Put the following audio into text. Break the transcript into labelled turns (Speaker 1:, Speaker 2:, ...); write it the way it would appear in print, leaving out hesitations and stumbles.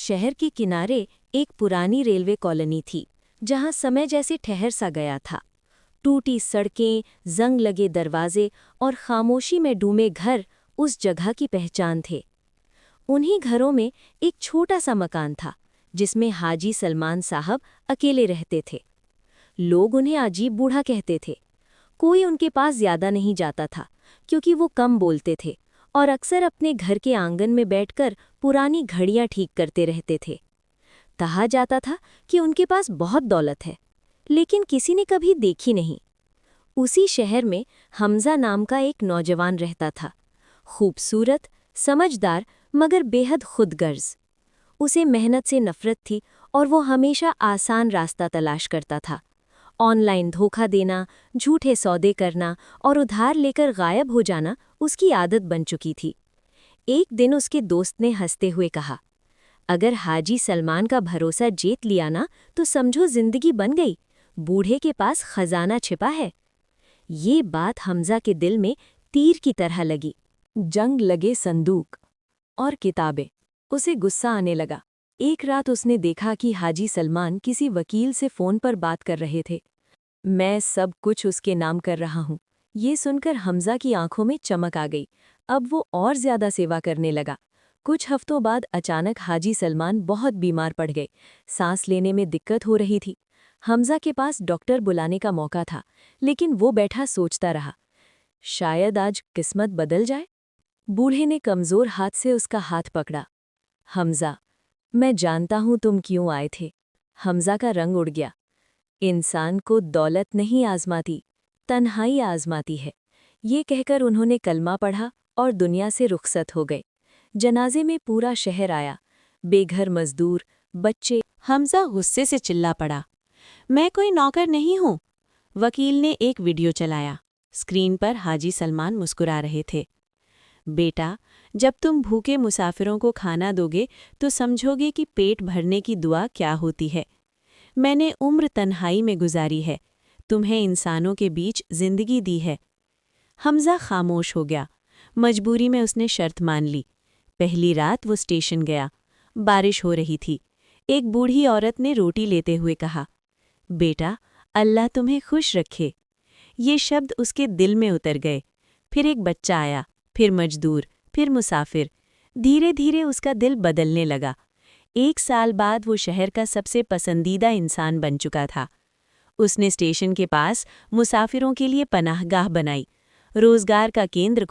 Speaker 1: शहर के किनारे एक पुरानी रेलवे कॉलोनी थी, जहां समय जैसे ठहर सा गया था। टूटी सड़कें, जंग लगे दरवाजे और खामोशी में डूबे घर उस जगह की पहचान थे। उन्हीं घरों में एक छोटा सा मकान था, जिसमें हाजी सलमान साहब अकेले रहते थे। लोग उन्हें अजीब बूढ़ा कहते थे। कोई उनके पास ज्यादा नहीं जाता था, क्योंकि वो कम बोलते थे और अक्सर अपने घर के आंगन में बैठकर पुरानी घड़ियां ठीक करते रहते थे। कहा जाता था कि उनके पास बहुत दौलत है, लेकिन किसी ने कभी देखी नहीं। उसी शहर में हमजा नाम का एक नौजवान रहता था। खूबसूरत, समझदार, मगर बेहद खुदगर्ज। उसे मेहनत से नफरत थी और वो हमेशा आसान रास्ता तलाश करता था। ऑनलाइन धोखा देना, झूठे सौदे करना और उधार लेकर गायब हो जाना उसकी आदत बन चुकी थी। एक दिन उसके दोस्त ने हंसते हुए कहा, अगर हाजी सलमान का भरोसा जीत लिया ना, तो समझो जिंदगी बन गई। बूढ़े के पास खजाना छिपा है। ये बात हमजा के दिल में तीर की तरह लगी। जंग लगे संदूक और किताबें। उसे गुस्सा आने लगा। एक रात उसने देखा कि हाजी सलमान किसी वकील से फोन पर बात कर रहे थे। मैं सब कुछ उसके नाम कर रहा हूँ। ये सुनकर हमजा की आंखों में चमक आ गई। अब वो और ज्यादा सेवा करने लगा। कुछ हफ्तों बाद अचानक हाजी सलमान बहुत बीमार पड़ गए। सांस लेने में दिक्कत हो रही थी। हमजा के पास डॉक्टर बुलाने का मौका था, लेकिन वो बैठा सोचता रहा, शायद आज किस्मत बदल जाए। बूढ़े ने कमजोर हाथ से उसका हाथ पकड़ा। हमजा, मैं जानता हूं तुम क्यों आए थे। हमजा का रंग उड़ गया। इंसान को दौलत नहीं आजमाती, तन्हाई आजमाती है। ये कहकर उन्होंने कलमा पढ़ा और दुनिया से रुखसत हो गए। जनाजे में पूरा शहर आया। बेघर मजदूर, बच्चे।
Speaker 2: हमजा गुस्से से चिल्ला पड़ा, मैं कोई नौकर नहीं हूं। वकील ने एक वीडियो चलाया। स्क्रीन पर हाजी सलमान मुस्कुरा रहे थे। बेटा, जब तुम भूखे मुसाफिरों को खाना दोगे तो समझोगे कि पेट भरने की दुआ क्या होती है। मैंने उम्र तन्हाई में गुजारी है, तुम्हें इंसानों के बीच जिंदगी दी है। हमजा खामोश हो गया। मजबूरी में उसने शर्त मान ली। पहली रात वो स्टेशन गया। बारिश हो रही थी। एक बूढ़ी औरत ने रोटी लेते हुए कहा, बेटा, अल्लाह तुम्हें खुश रखे। ये शब्द उसके दिल में उतर गए। फिर एक बच्चा आया, फिर मजदूर, फिर मुसाफिर। धीरे धीरे उसका दिल बदलने लगा। 1 साल बाद वो शहर का सबसे पसंदीदा इंसान बन चुका था। उसने स्टेशन के पास मुसाफिरों के लिए पनाहगाह बनाई, रोजगार का केंद्र